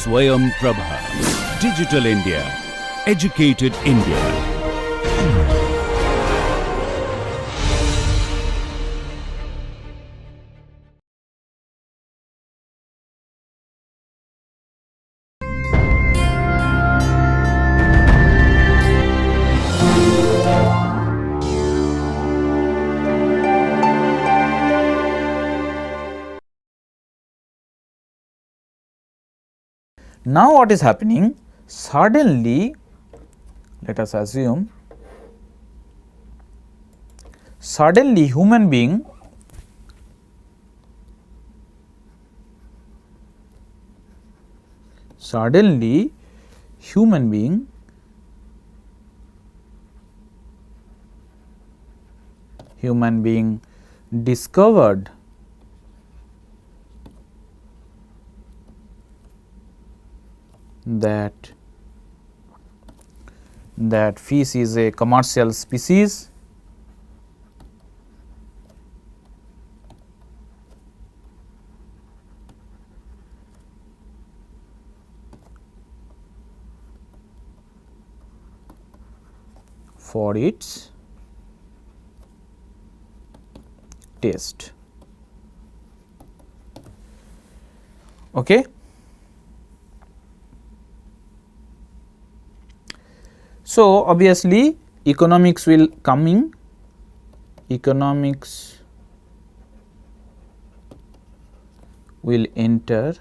SwayamPrabha. Digital India. Educated India. Now what is happening? Suddenly, let us assume, suddenly human being discovered that fish is a commercial species, for its taste. Okay. So, obviously economics will coming, economics will enter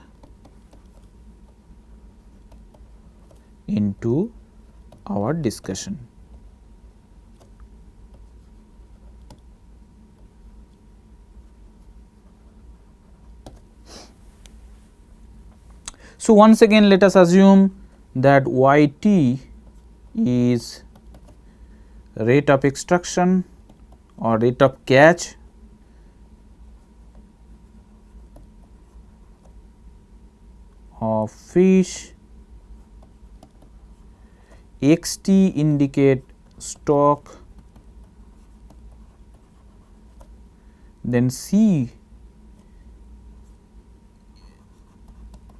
into our discussion. So, once again let us assume that YT is rate of extraction or rate of catch of fish, XT indicate stock, then C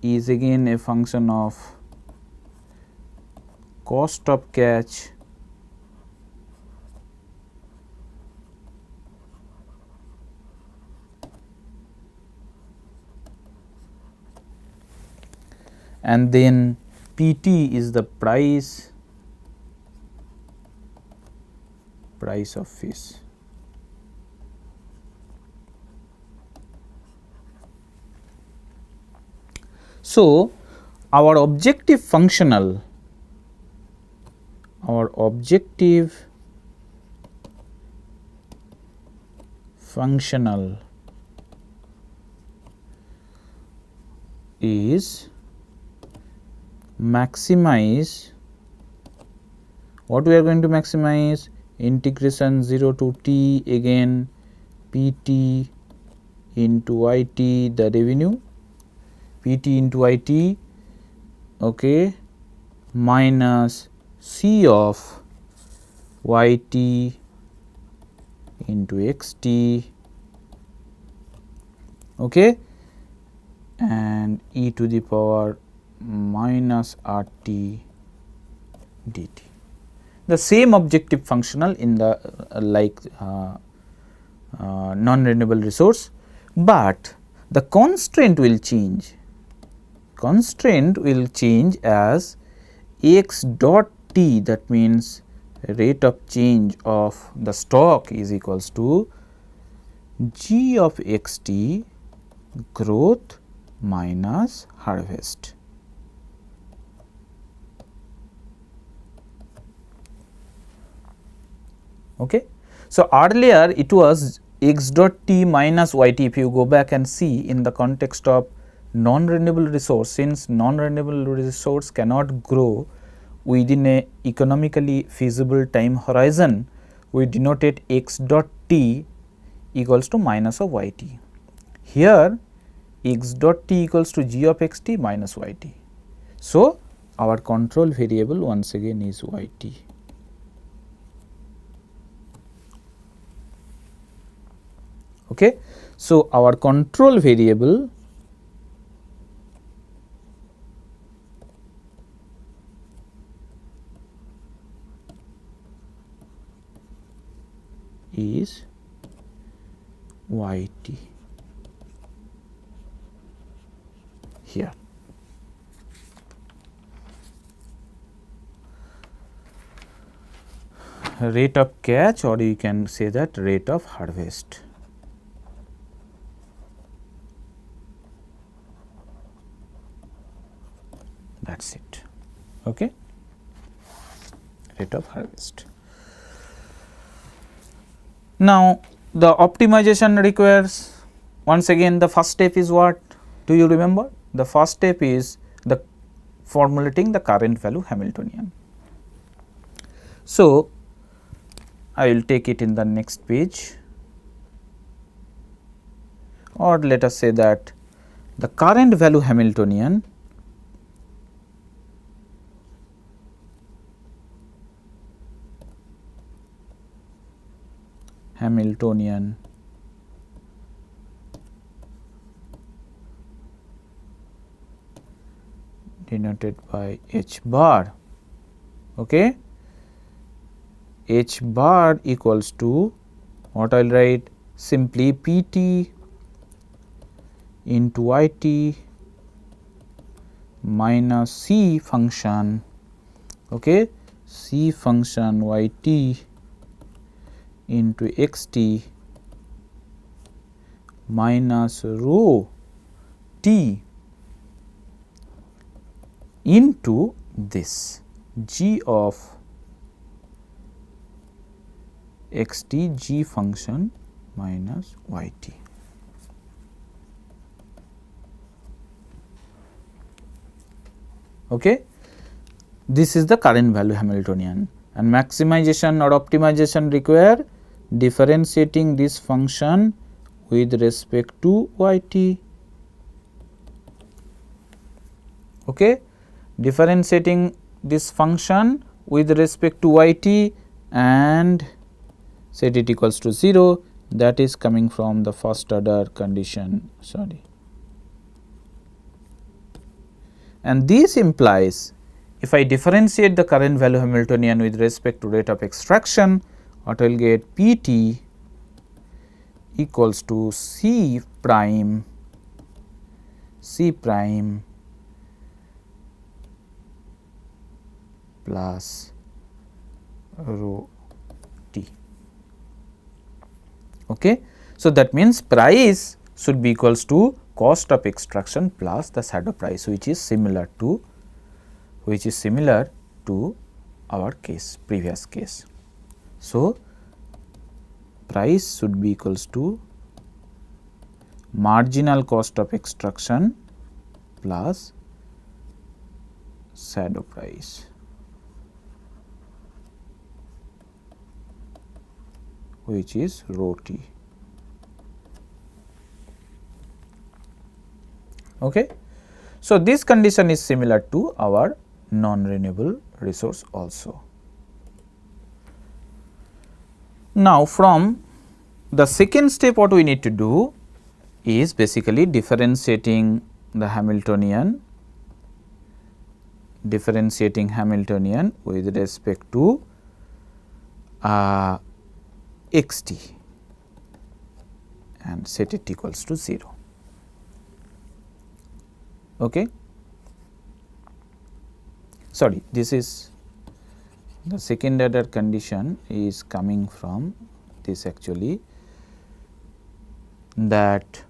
is again a function of cost of catch and then PT is the price of fish. So, our objective functional is maximize, what we are going to maximize, integration 0 to t again PT into IT, the revenue, PT into IT, okay, minus C of YT into XT, okay, and e to the power minus RT dt. The same objective functional in the non-renewable resource, but the constraint will change. Constraint will change as x dot t, that means rate of change of the stock is equals to g of xt growth minus harvest. Okay. So, earlier it was x dot t minus y t. If you go back and see in the context of non-renewable resource, since non-renewable resource cannot grow within a economically feasible time horizon, we denoted x dot t equals to minus of y t. Here x dot t equals to g of x t minus y t. So, our control variable once again is y t. Okay. So, our control variable is yt here. Rate of catch, or you can say that rate of harvest. That is it. Okay. Rate of harvest. Now, the optimization requires, once again, the first step is what? Do you remember? The first step is the formulating the current value Hamiltonian. So, I will take it in the next page, or let us say that the current value Hamiltonian denoted by h bar. Okay. H bar equals to what I will write, simply P t into y t minus C function, okay, C function y t into x t minus rho t into this g of x t g function minus y t. Okay. This is the current value Hamiltonian, and maximization or optimization require differentiating this function with respect to y t. Okay. Differentiating this function with respect to y t and set it equals to 0, that is coming from the first order condition, sorry. And this implies, if I differentiate the current value Hamiltonian with respect to rate of extraction, what I will get P t equals to C prime plus rho t. Okay. So, that means price should be equals to cost of extraction plus the shadow price, which is similar to our case, previous case. So, price should be equals to marginal cost of extraction plus shadow price, which is rho t. Okay. So, this condition is similar to our non-renewable resource also. Now, from the second step, what we need to do is basically differentiating the Hamiltonian with respect to x t and set it equals to 0. Okay. Sorry, this is the second order condition is coming from this actually, that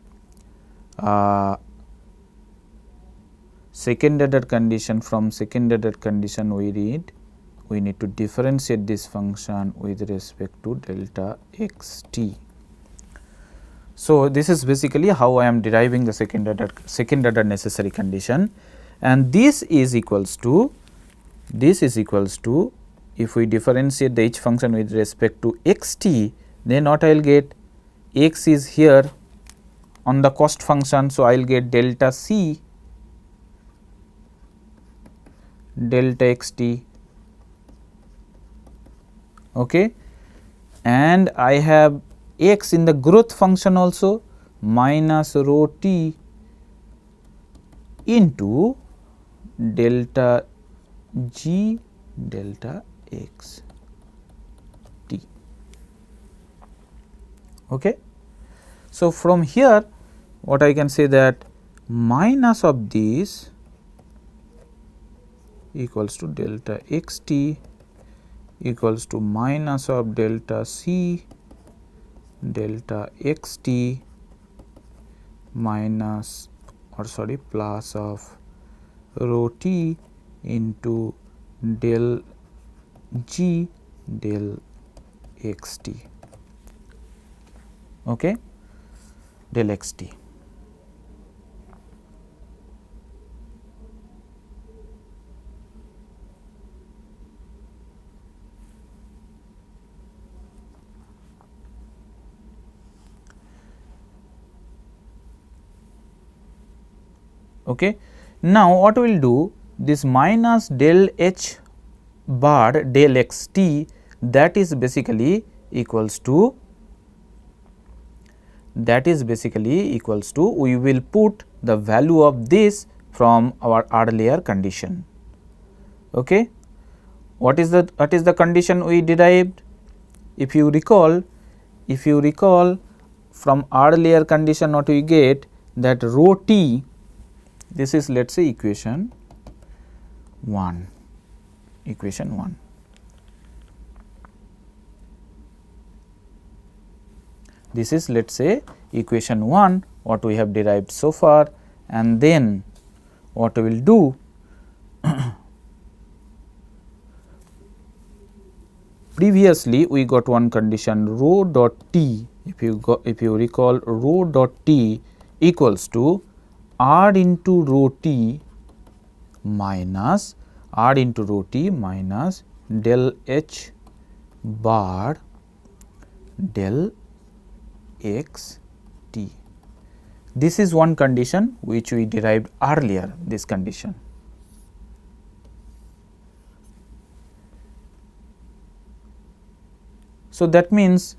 second order condition, from second order condition we need to differentiate this function with respect to delta x t. So, this is basically how I am deriving the second order necessary condition, and this is equals to if we differentiate the h function with respect to x t, then what I will get, x is here on the cost function. So, I will get delta c delta x t, okay, and I have x in the growth function also, minus rho t into delta g delta x t. Okay. So, from here what I can say that minus of this equals to delta x t equals to minus of delta c delta x t minus or sorry plus of rho t into del g del x t, okay, del x t. Okay. Now, what we will do, this minus del h bar del x t, that is basically equals to we will put the value of this from our earlier condition. Okay. What is the condition we derived? If you recall from earlier condition, what we get, that rho t, this is let us say equation 1, this is let us say equation 1 what we have derived so far, and then what we will do, previously we got one condition rho dot t, if you recall, rho dot t equals to r into rho t minus del h bar del x t. This is one condition which we derived earlier, this condition. So, that means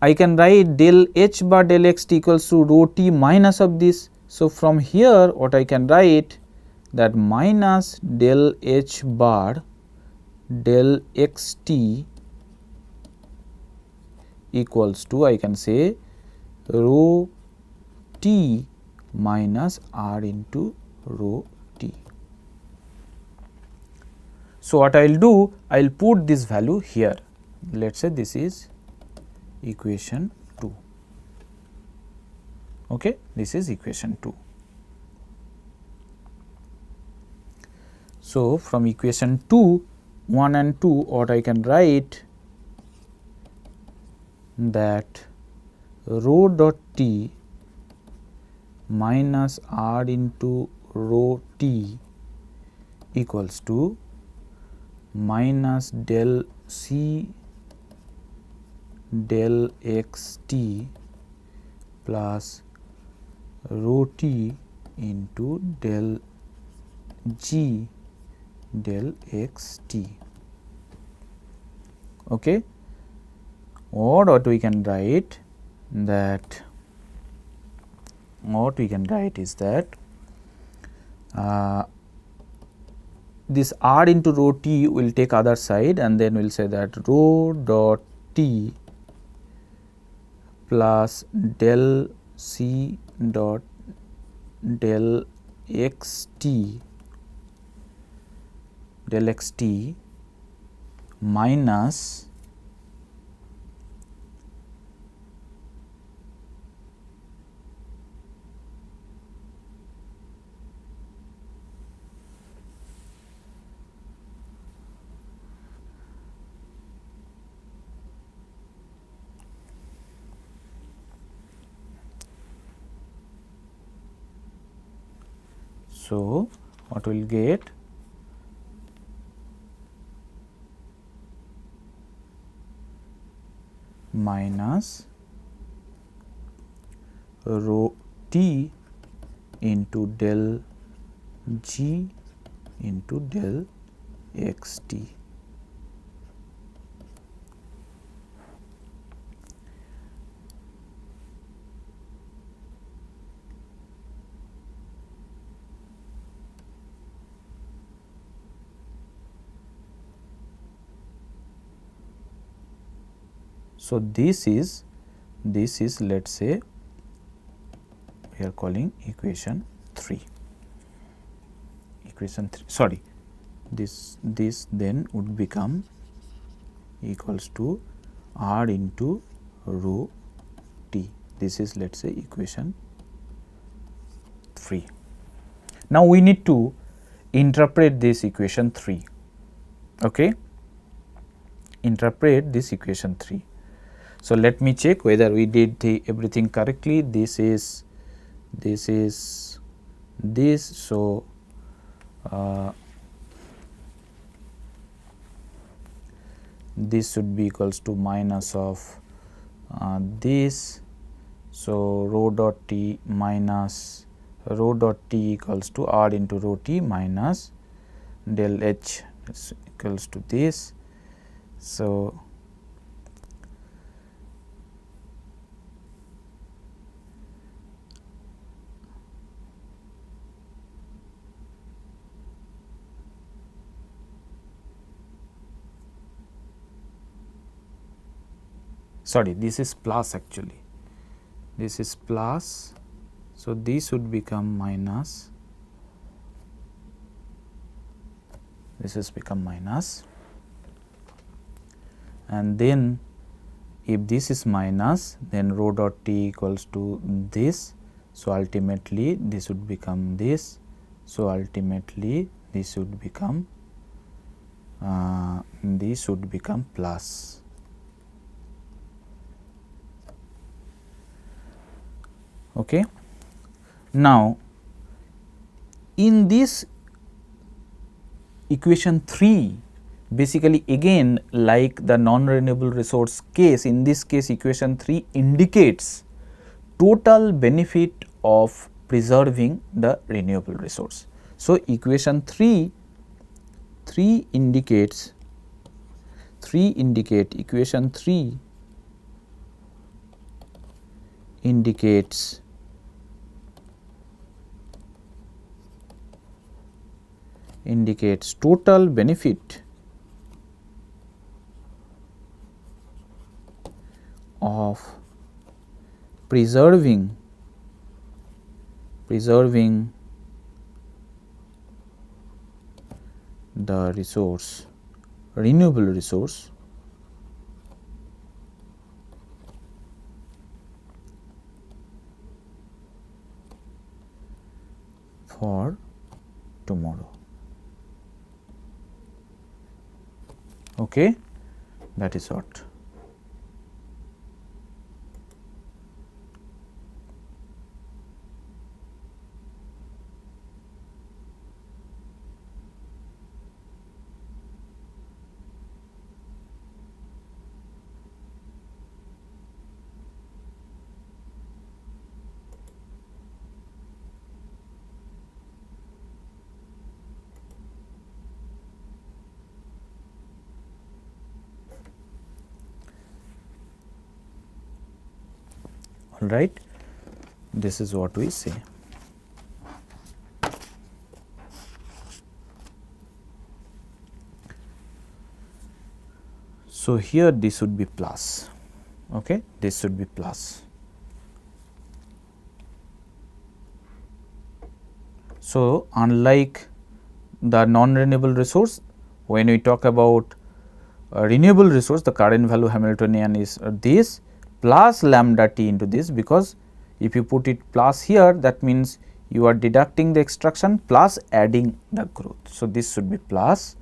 I can write del h bar del x t equals to rho t minus of this. So, from here what I can write, that minus del h bar del x t equals to, I can say, rho t minus r into rho t. So, what I will do, I will put this value here. Let us say this is equation 2. Okay, this is equation 2. So, from equation 2, 1 and 2, what I can write, that rho dot t minus r into rho t equals to minus del c del x t plus rho t into del g del x t. Okay. Or what we can write, that is that this r into rho t will take other side, and then we will say that rho dot t plus del c dot del x t minus so what we will get, minus rho t into del g into del x t. So, this is this is, let us say, we are calling equation 3. Equation 3, sorry, this then would become equals to R into rho T. This is, let us say, equation 3. Now, we need to interpret this equation 3. Okay? Interpret this equation 3. So, let me check whether we did everything correctly. This is this. So, this should be equals to minus of this. So, rho dot T minus rho dot T equals to R into rho T minus del H is equals to this. So, sorry, this is plus actually, this is plus. So, this would become minus, this has become minus, and then if this is minus, then rho dot T equals to this. So, ultimately this would become this. So, ultimately this would become plus. Okay. Now, in this equation 3, basically again like the non-renewable resource case, in this case equation 3 indicates total benefit of preserving the renewable resource. So, equation 3 indicates equation 3 indicates total benefit of preserving the resource, renewable resource, for tomorrow. Okay, that is what. All right, this is what we say. So, here this would be plus, okay, this should be plus. So, unlike the non-renewable resource, when we talk about renewable resource, the current value Hamiltonian is this plus lambda T into this, because if you put it plus here, that means you are deducting the extraction plus adding the growth. So, this should be plus,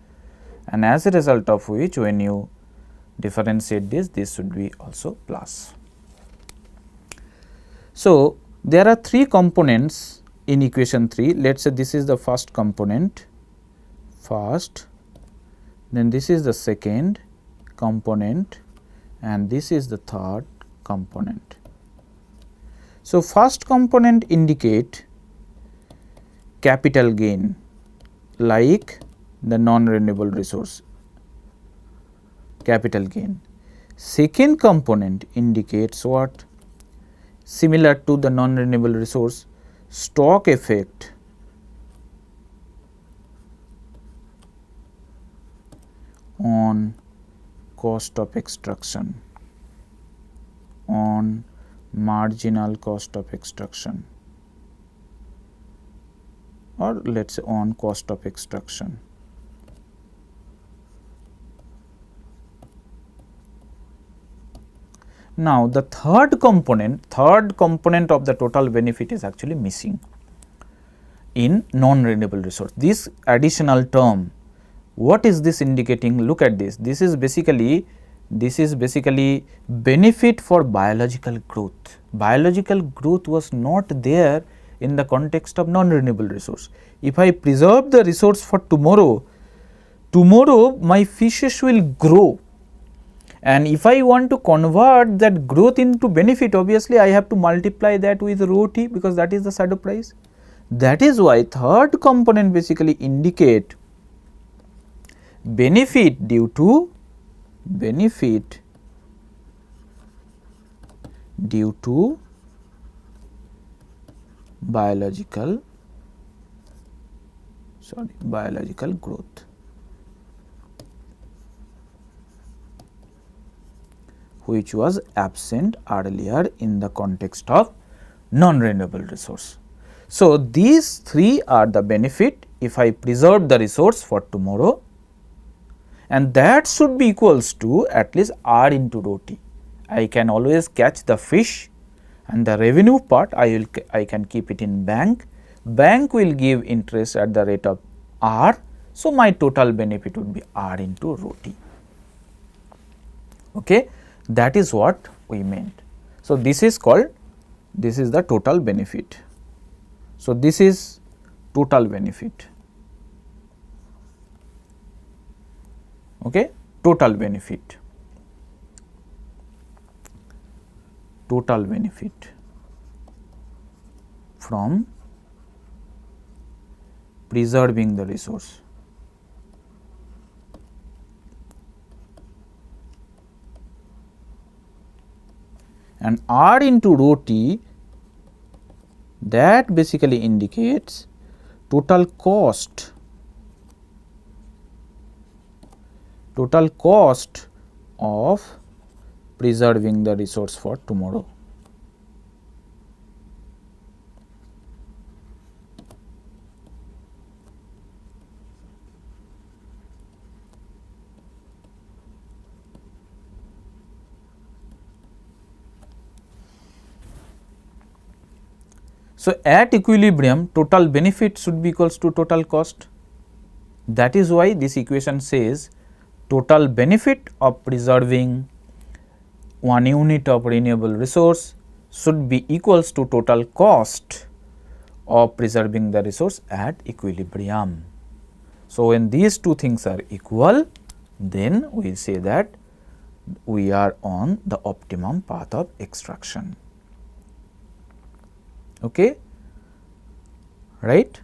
and as a result of which when you differentiate this should be also plus. So, there are 3 components in equation 3. Let us say this is the first component, then this is the second component, and this is the third component. So, first component indicate capital gain like the non-renewable resource capital gain. Second component indicates what? Similar to the non-renewable resource, stock effect on cost of extraction, on marginal cost of extraction, or let us say on cost of extraction. Now, the third component of the total benefit is actually missing in non-renewable resource. This additional term, what is this indicating? Look at this. This is basically benefit for biological growth. Biological growth was not there in the context of non-renewable resource. If I preserve the resource for tomorrow my fishes will grow. And if I want to convert that growth into benefit, obviously I have to multiply that with rho t, because that is the shadow price. That is why third component basically indicate benefit due to biological growth, which was absent earlier in the context of non-renewable resource. So, these three are the benefit if I preserve the resource for tomorrow, and that should be equals to at least R into rho t. I can always catch the fish, and the revenue part I can keep it in bank. Bank will give interest at the rate of R. So, my total benefit would be R into rho t. Okay. That is what we meant. So, this is the total benefit. So, this is total benefit. Okay, total benefit from preserving the resource. And R into rho t, that basically indicates total cost of preserving the resource for tomorrow. So, at equilibrium total benefit should be equals to total cost. That is why this equation says total benefit of preserving 1 unit of renewable resource should be equals to total cost of preserving the resource at equilibrium. So, when these two things are equal, then we will say that we are on the optimum path of extraction. Okay, right,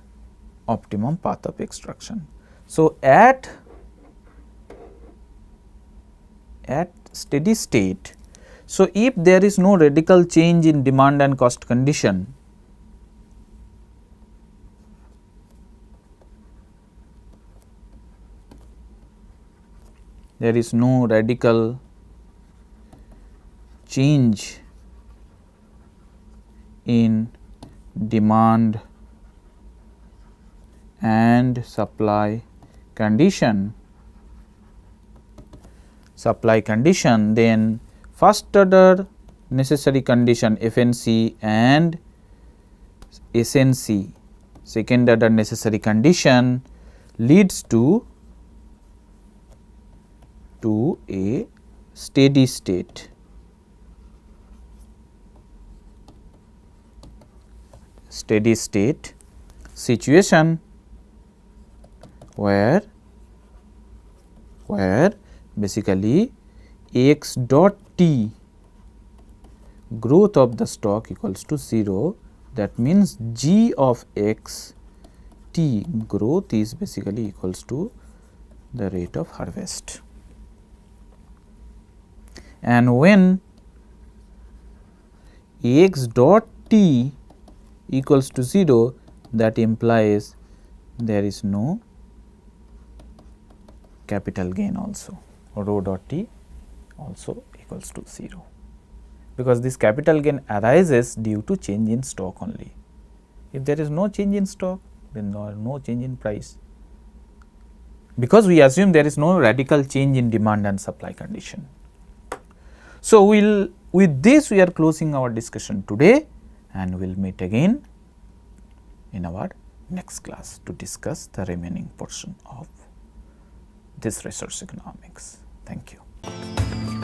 optimum path of extraction. So, at steady state, so if there is no radical change in demand and cost condition, there is no radical change in demand and supply condition, then first order necessary condition FNC and SNC, second order necessary condition, leads to a steady state. Steady state situation where basically x dot t growth of the stock equals to 0. That means g of x t growth is basically equals to the rate of harvest. And when x dot t equals to 0, that implies there is no capital gain also, rho dot t also equals to 0. because this capital gain arises due to change in stock only. If there is no change in stock, then no change in price, because we assume there is no radical change in demand and supply condition. So, with this we are closing our discussion today, and we will meet again in our next class to discuss the remaining portion of this resource economics. Thank you.